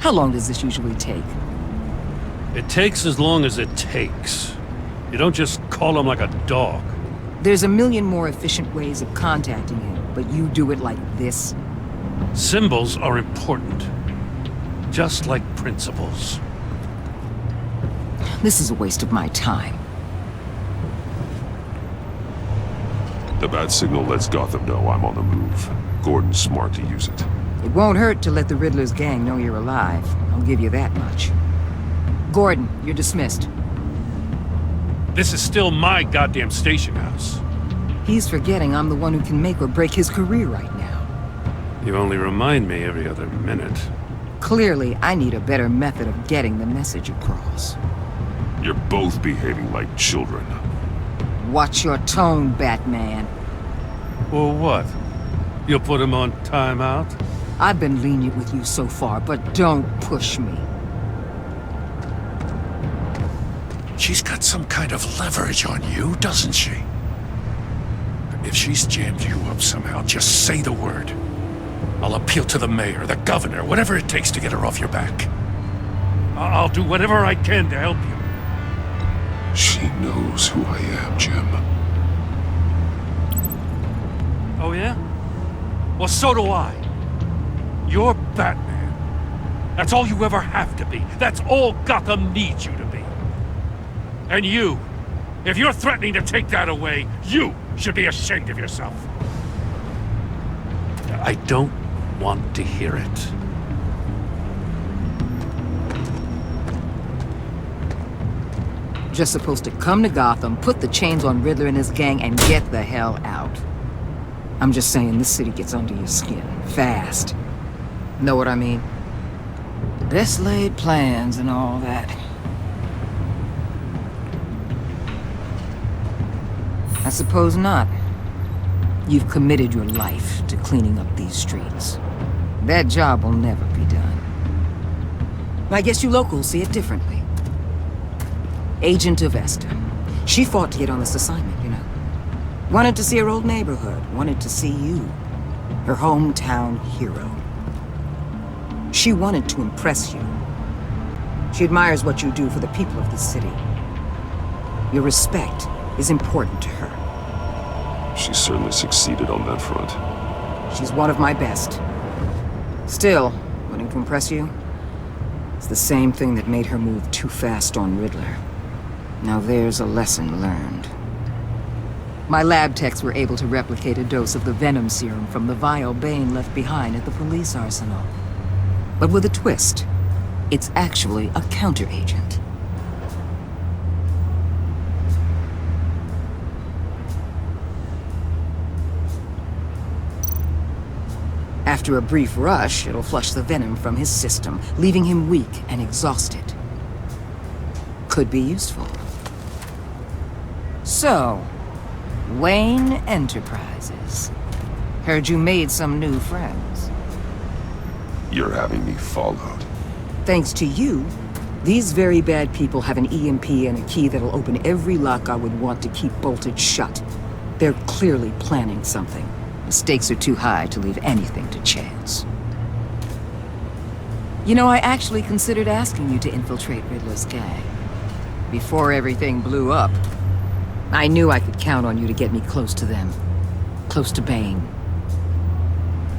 How long does this usually take? It takes as long as it takes. You don't just call him like a dog. There's a million more efficient ways of contacting him, but you do it like this? Symbols are important. Just like principles. This is a waste of my time. The bat signal lets Gotham know I'm on the move. Gordon's smart to use it. It won't hurt to let the Riddler's gang know you're alive. I'll give you that much. Gordon, you're dismissed. This is still my goddamn station house. He's forgetting I'm the one who can make or break his career right now. You only remind me every other minute. Clearly, I need a better method of getting the message across. You're both behaving like children. Watch your tone, Batman. Or what? You'll put him on timeout? I've been lenient with you so far, but don't push me. She's got some kind of leverage on you, doesn't she? If she's jammed you up somehow, just say the word. I'll appeal to the mayor, the governor, whatever it takes to get her off your back. I'll do whatever I can to help you. She knows who I am, Jim. Oh yeah? Well, so do I. You're Batman. That's all you ever have to be. That's all Gotham needs you to be. And you, if you're threatening to take that away, you should be ashamed of yourself. I don't want to hear it. Just supposed to come to Gotham, put the chains on Riddler and his gang, and get the hell out. I'm just saying, this city gets under your skin. Fast. Know what I mean? Best laid plans and all that. I suppose not. You've committed your life to cleaning up these streets. That job will never be done. I guess you locals see it differently. Agent Avesta. She fought to get on this assignment, you know. Wanted to see her old neighborhood. Wanted to see you. Her hometown hero. She wanted to impress you. She admires what you do for the people of the city. Your respect is important to her. She certainly succeeded on that front. She's one of my best. Still, wanting to impress you? It's the same thing that made her move too fast on Riddler. Now there's a lesson learned. My lab techs were able to replicate a dose of the venom serum from the vial Bane left behind at the police arsenal. But with a twist. It's actually a counteragent. After a brief rush, it'll flush the venom from his system, leaving him weak and exhausted. Could be useful. So, Wayne Enterprises. Heard you made some new friends. You're having me followed. Thanks to you, these very bad people have an EMP and a key that'll open every lock I would want to keep bolted shut. They're clearly planning something. The stakes are too high to leave anything to chance. You know, I actually considered asking you to infiltrate Riddler's gang. Before everything blew up, I knew I could count on you to get me close to them. Close to Bane.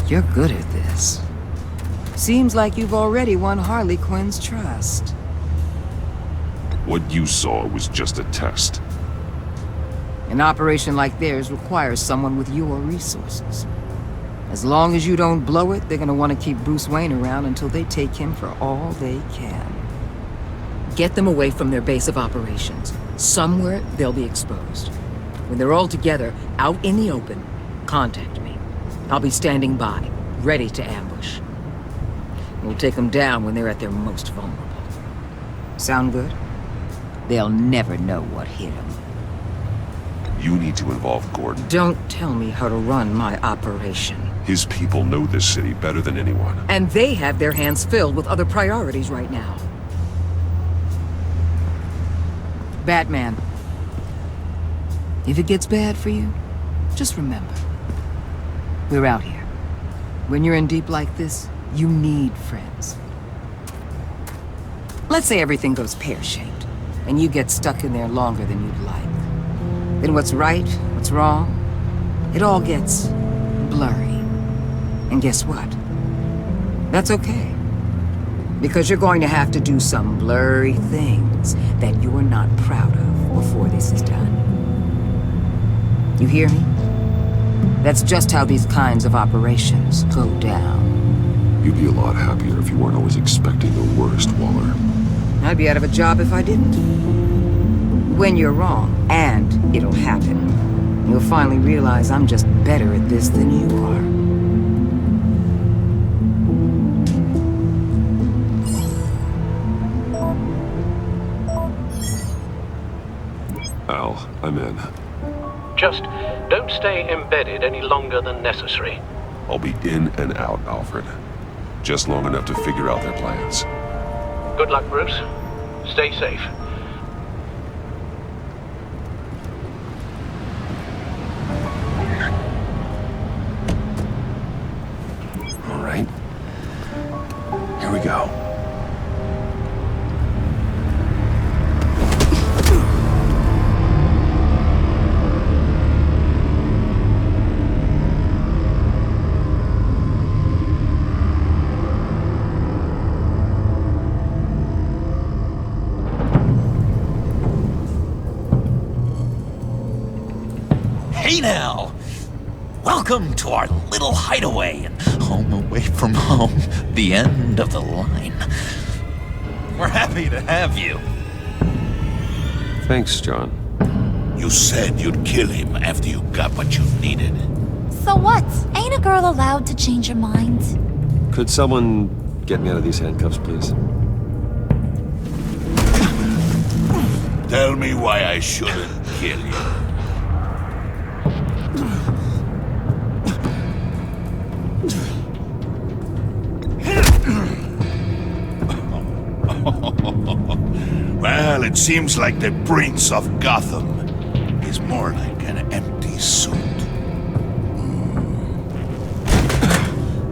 You're good at this. Seems like you've already won Harley Quinn's trust. What you saw was just a test. An operation like theirs requires someone with your resources. As long as you don't blow it, they're gonna want to keep Bruce Wayne around until they take him for all they can. Get them away from their base of operations. Somewhere they'll be exposed. When they're all together, out in the open, contact me. I'll be standing by, ready to ambush. We'll take them down when they're at their most vulnerable. Sound good? They'll never know what hit them. You need to involve Gordon. Don't tell me how to run my operation. His people know this city better than anyone. And they have their hands filled with other priorities right now. Batman. If it gets bad for you, just remember. We're out here. When you're in deep like this, you need friends. Let's say everything goes pear-shaped, and you get stuck in there longer than you'd like. Then what's right, what's wrong, it all gets blurry. And guess what? That's okay. Because you're going to have to do some blurry things that you're not proud of before this is done. You hear me? That's just how these kinds of operations go down. You'd be a lot happier if you weren't always expecting the worst, Waller. I'd be out of a job if I didn't. When you're wrong, and it'll happen, you'll finally realize I'm just better at this than you are. Al, I'm in. Just don't stay embedded any longer than necessary. I'll be in and out, Alfred. Just long enough to figure out their plans. Good luck, Bruce. Stay safe. All right. Here we go. Hey now! Welcome to our little hideaway and home away from home, the end of the line. We're happy to have you. Thanks, John. You said you'd kill him after you got what you needed. So what? Ain't a girl allowed to change her mind? Could someone get me out of these handcuffs, please? Tell me why I shouldn't kill you. Well, it seems like the Prince of Gotham is more like an empty suit.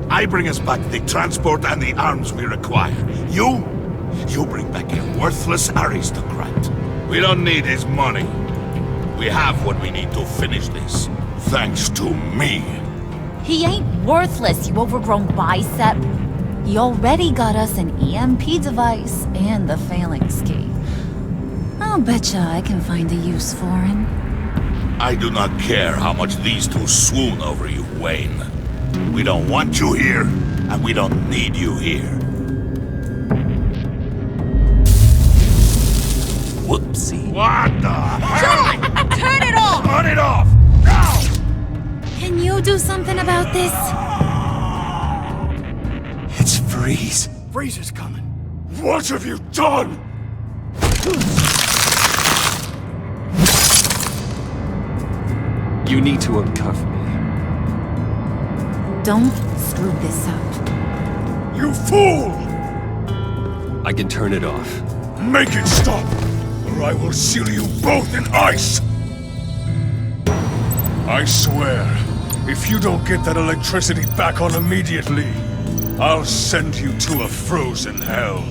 I bring us back the transport and the arms we require. You bring back a worthless aristocrat. We don't need his money. We have what we need to finish this, thanks to me. He ain't worthless, you overgrown bicep. He already got us an EMP device and the phalanx key. I'll betcha I can find a use for him. I do not care how much these two swoon over you, Wayne. We don't want you here, and we don't need you here. Whoopsie. What the hell? Turn it off! Turn it off! Now! Can you do something about this? It's Freeze. Freeze is coming. What have you done? You need to uncuff me. Don't screw this up. You fool! I can turn it off. Make it stop, or I will seal you both in ice! I swear, if you don't get that electricity back on immediately, I'll send you to a frozen hell.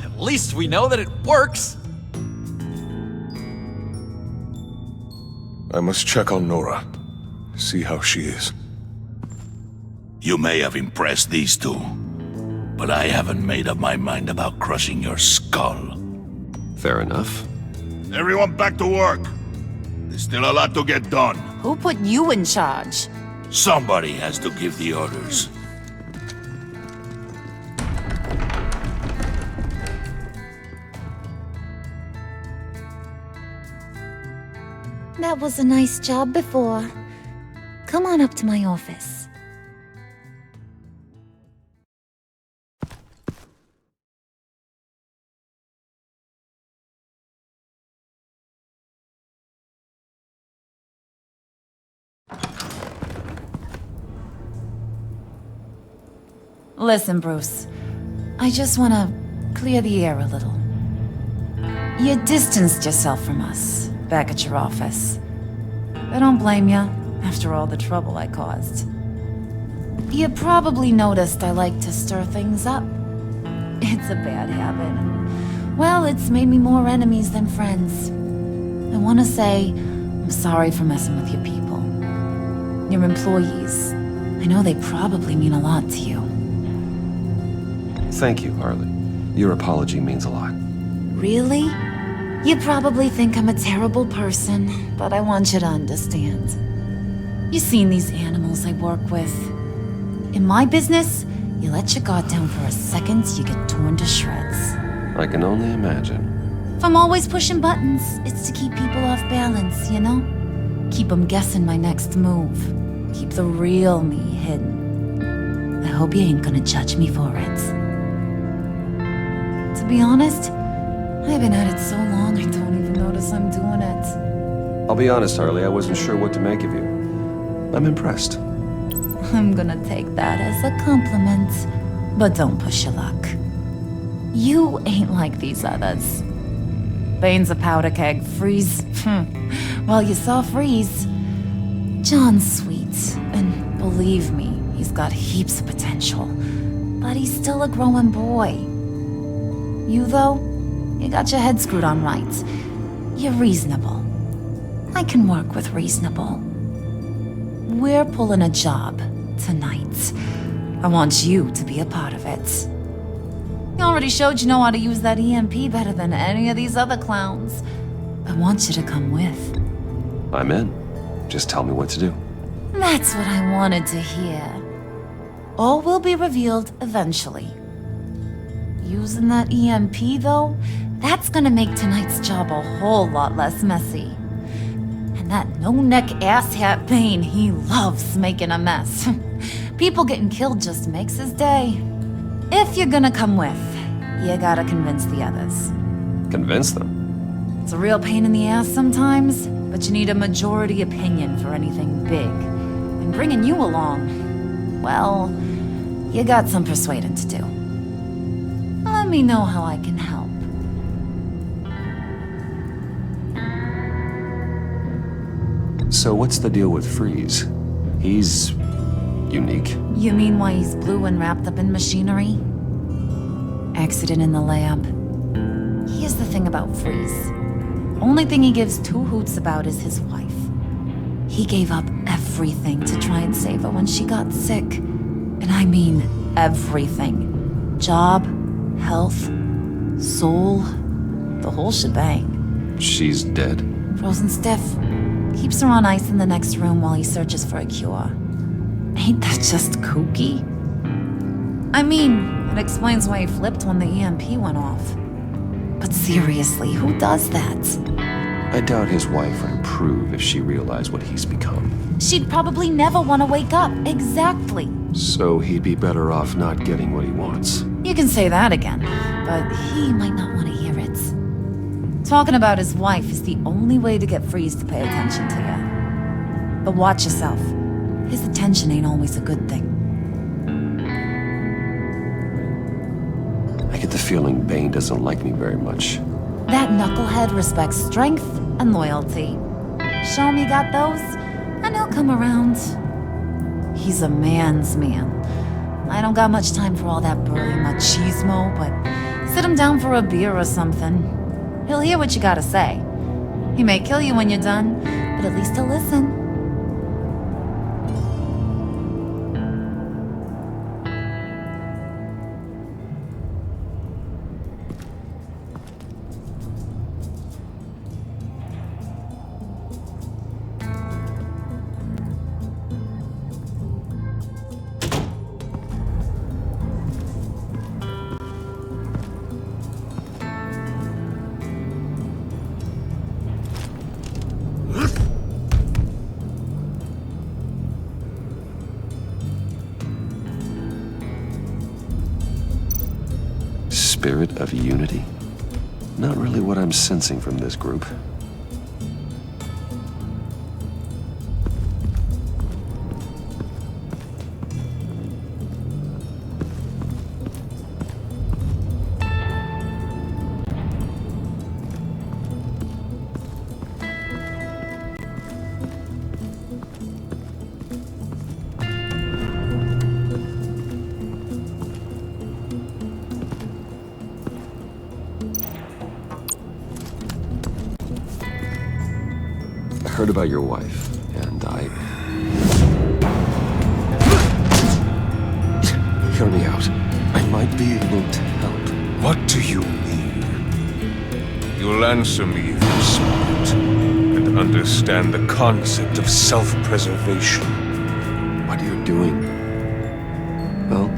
At least we know that it works. I must check on Nora. See how she is. You may have impressed these two, but I haven't made up my mind about crushing your skull. Fair enough. Everyone back to work. There's still a lot to get done. Who put you in charge? Somebody has to give the orders. That was a nice job before. Come on up to my office. Listen, Bruce. I just want to clear the air a little. You distanced yourself from us back at your office. I don't blame you, after all the trouble I caused. You probably noticed I like to stir things up. It's a bad habit. Well, it's made me more enemies than friends. I want to say I'm sorry for messing with your people. Your employees. I know they probably mean a lot to you. Thank you, Harley. Your apology means a lot. Really? You probably think I'm a terrible person, but I want you to understand. You've seen these animals I work with. In my business, you let your guard down for a second, you get torn to shreds. I can only imagine. If I'm always pushing buttons, it's to keep people off balance, you know? Keep them guessing my next move. Keep the real me hidden. I hope you ain't gonna judge me for it. To be honest, I've been at it so long I don't even notice I'm doing it. I'll be honest, Harley, I wasn't sure what to make of you. I'm impressed. I'm gonna take that as a compliment, but don't push your luck. You ain't like these others. Bane's a powder keg, Freeze. Well, you saw Freeze. John's sweet, and believe me, he's got heaps of potential. But he's still a growing boy. You, though, you got your head screwed on right. You're reasonable. I can work with reasonable. We're pulling a job tonight. I want you to be a part of it. You already showed you know how to use that EMP better than any of these other clowns. I want you to come with. I'm in. Just tell me what to do. That's what I wanted to hear. All will be revealed eventually. Using that EMP, though, that's gonna make tonight's job a whole lot less messy. And that no-neck asshat Bane, he loves making a mess. People getting killed just makes his day. If you're gonna come with, you gotta convince the others. Convince them? It's a real pain in the ass sometimes, but you need a majority opinion for anything big. And bringing you along, well, you got some persuading to do. Let me know how I can help. So what's the deal with Freeze? He's unique. You mean why he's blue and wrapped up in machinery? Accident in the lab. Here's the thing about Freeze. Only thing he gives two hoots about is his wife. He gave up everything to try and save her when she got sick. And I mean everything. Job, health, soul, the whole shebang. She's dead? Frozen stiff. Keeps her on ice in the next room while he searches for a cure. Ain't that just kooky? I mean, it explains why he flipped when the EMP went off. But seriously, who does that? I doubt his wife would approve if she realized what he's become. She'd probably never want to wake up. Exactly. So he'd be better off not getting what he wants. You can say that again, but he might not want to hear it. Talking about his wife is the only way to get Freeze to pay attention to you. But watch yourself. His attention ain't always a good thing. I get the feeling Bane doesn't like me very much. That knucklehead respects strength and loyalty. Show him you got those, and he'll come around. He's a man's man. I don't got much time for all that burly machismo, but sit him down for a beer or something. He'll hear what you gotta say. He may kill you when you're done, but at least he'll listen. spirit of unity? Not really what I'm sensing from this group. I heard about your wife, and Hear me out. I might be able to help. What do you mean? You'll answer me if you're smart and understand the concept of self-preservation. What are you doing? Well,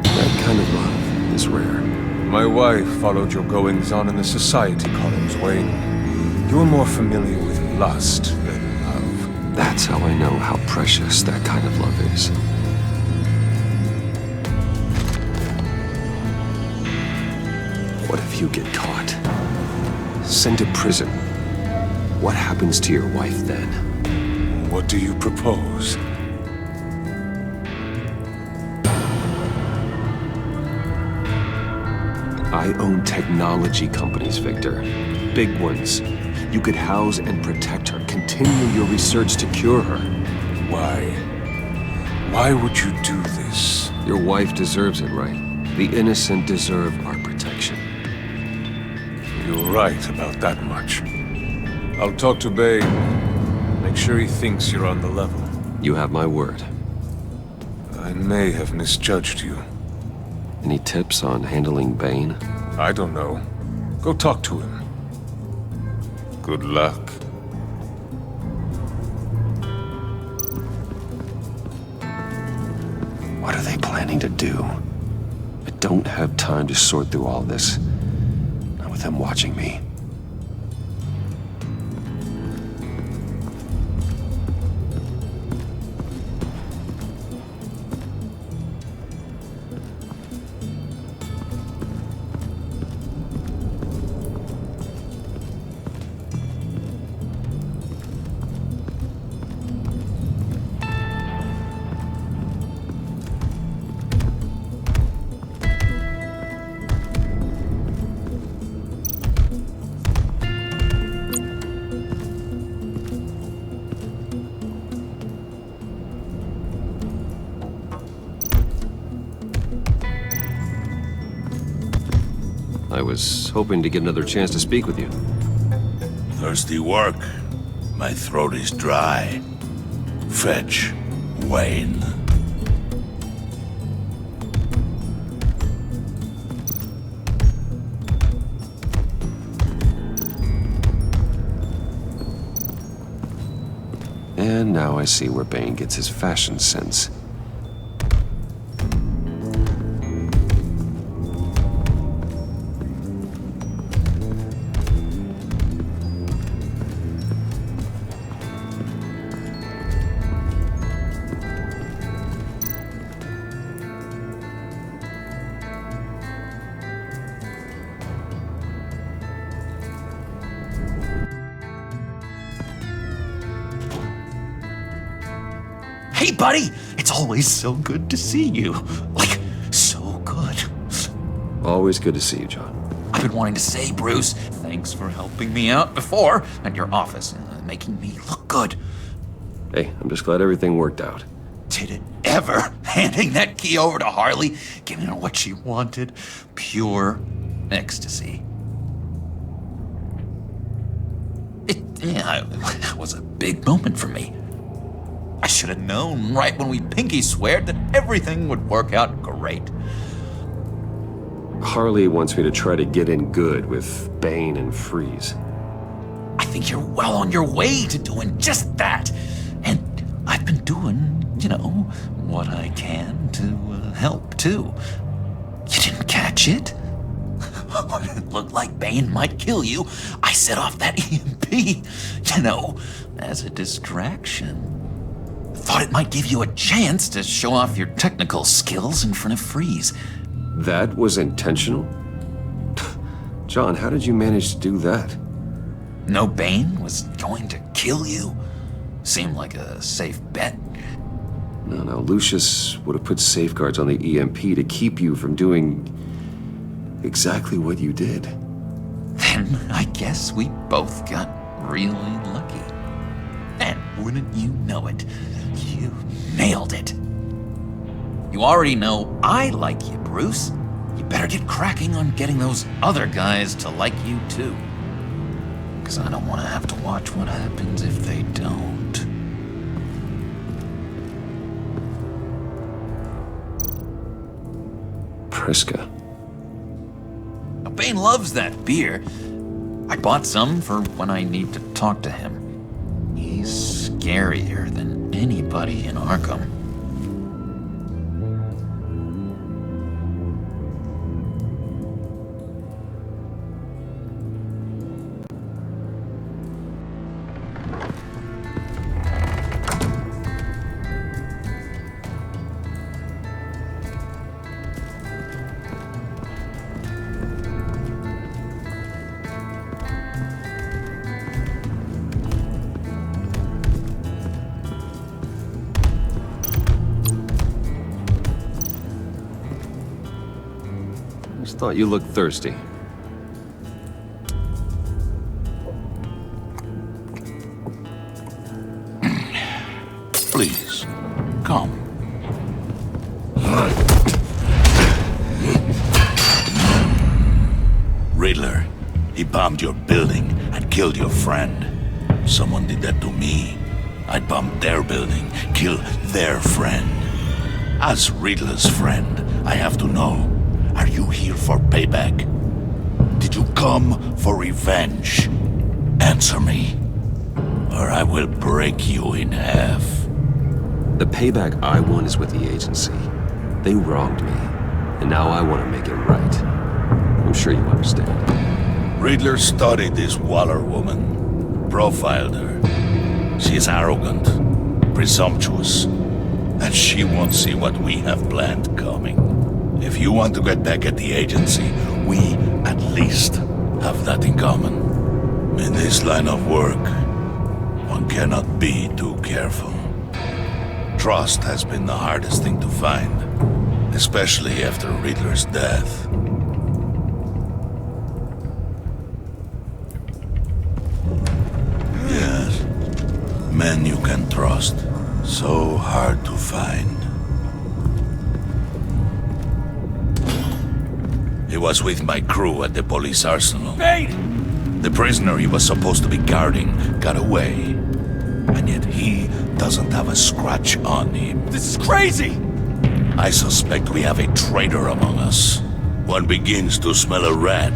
that kind of love is rare. My wife followed your goings-on in the society columns, Wayne. You're more familiar with lust than love. That's how I know how precious that kind of love is. What if you get caught? Sent to prison? What happens to your wife then? What do you propose? I own technology companies, Victor. Big ones. You could house and protect her, continue your research to cure her. Why? Why would you do this? Your wife deserves it, right? The innocent deserve our protection. You're right about that much. I'll talk to Bane. Make sure he thinks you're on the level. You have my word. I may have misjudged you. Any tips on handling Bane? I don't know. Go talk to him. Good luck. What are they planning to do? I don't have time to sort through all this. Not with them watching me. I was hoping to get another chance to speak with you. Thirsty work. My throat is dry. Fetch, Wayne. And now I see where Bane gets his fashion sense. Hey, buddy! It's always so good to see you. Like, so good. Always good to see you, John. I've been wanting to say, Bruce, thanks for helping me out before at your office, making me look good. Hey, I'm just glad everything worked out. Did it ever? Handing that key over to Harley, giving her what she wanted. Pure ecstasy. It was a big moment for me. I should have known right when we pinky sweared that everything would work out great. Harley wants me to try to get in good with Bane and Freeze. I think you're well on your way to doing just that. And I've been doing, what I can to help, too. You didn't catch it? When it looked like Bane might kill you, I set off that EMP, as a distraction. Thought it might give you a chance to show off your technical skills in front of Freeze. That was intentional? John, how did you manage to do that? No Bane was going to kill you? Seemed like a safe bet. No, Lucius would have put safeguards on the EMP to keep you from doing exactly what you did. Then I guess we both got really lucky. And wouldn't you know it, you nailed it. You already know I like you, Bruce. You better get cracking on getting those other guys to like you too. Because I don't want to have to watch what happens if they don't. Priska. Now, Bane loves that beer. I bought some for when I need to talk to him. He's scarier than anybody in Arkham. Just thought you looked thirsty. Please, come. Riddler, he bombed your building and killed your friend. Someone did that to me. I'd bomb their building, kill their friend. As Riddler's friend, I have to know, are you here for payback? Did you come for revenge? Answer me, or I will break you in half. The payback I want is with the agency. They wronged me, and now I want to make it right. I'm sure you understand. Riddler studied this Waller woman, profiled her. She is arrogant, presumptuous, and she won't see what we have planned coming. If you want to get back at the agency, we at least have that in common. In this line of work, one cannot be too careful. Trust has been the hardest thing to find, especially after Riddler's death. Yes, men you can trust, so hard to find. He was with my crew at the police arsenal. Bane! The prisoner he was supposed to be guarding got away. And yet he doesn't have a scratch on him. This is crazy! I suspect we have a traitor among us. One begins to smell a rat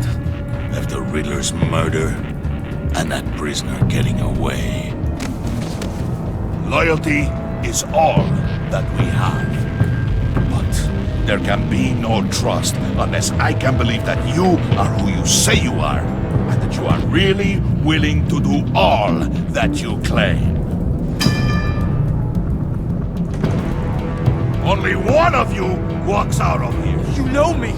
after Riddler's murder and that prisoner getting away. Loyalty is all that we have. But there can be no trust unless I can believe that you are who you say you are, and that you are really willing to do all that you claim. Only one of you walks out of here. You know me!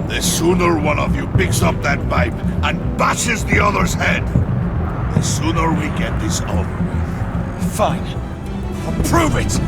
The sooner one of you picks up that pipe and bashes the other's head, the sooner we get this over with. Fine. I'll prove it!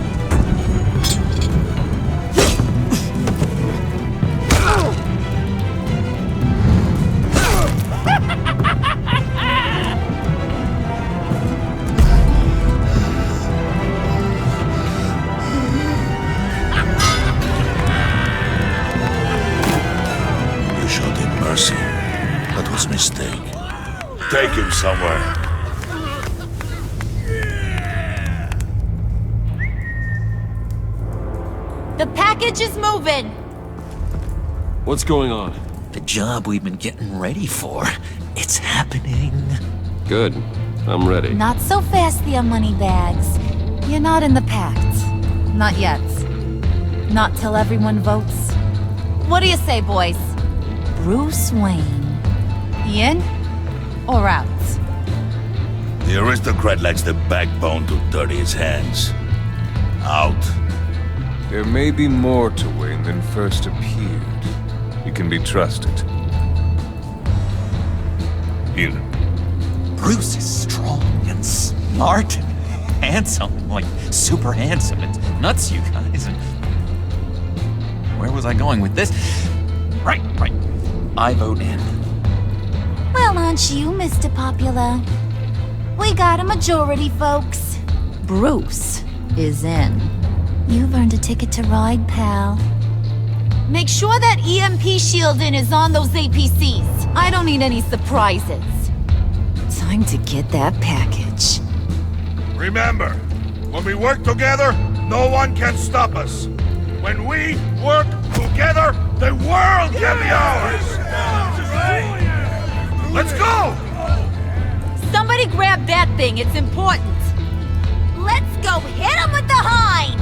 You showed him mercy. That was a mistake. Take him somewhere. The package is moving! What's going on? The job we've been getting ready for. It's happening. Good. I'm ready. Not so fast, the Moneybags. You're not in the pact. Not yet. Not till everyone votes. What do you say, boys? Bruce Wayne. In or out? The aristocrat lacks the backbone to dirty his hands. Out. There may be more to Wayne than first appeared. can be trusted. Here. Bruce is strong and smart and handsome. Like, super handsome. It's nuts, you guys. And where was I going with this? Right. I vote in. Well, aren't you, Mr. Popular? We got a majority, folks. Bruce is in. You've earned a ticket to ride, pal. Make sure that EMP shielding is on those APCs. I don't need any surprises. Time to get that package. Remember, when we work together, no one can stop us. When we work together, the world can be ours! Let's go! Somebody grab that thing, it's important. Let's go hit him with the hind!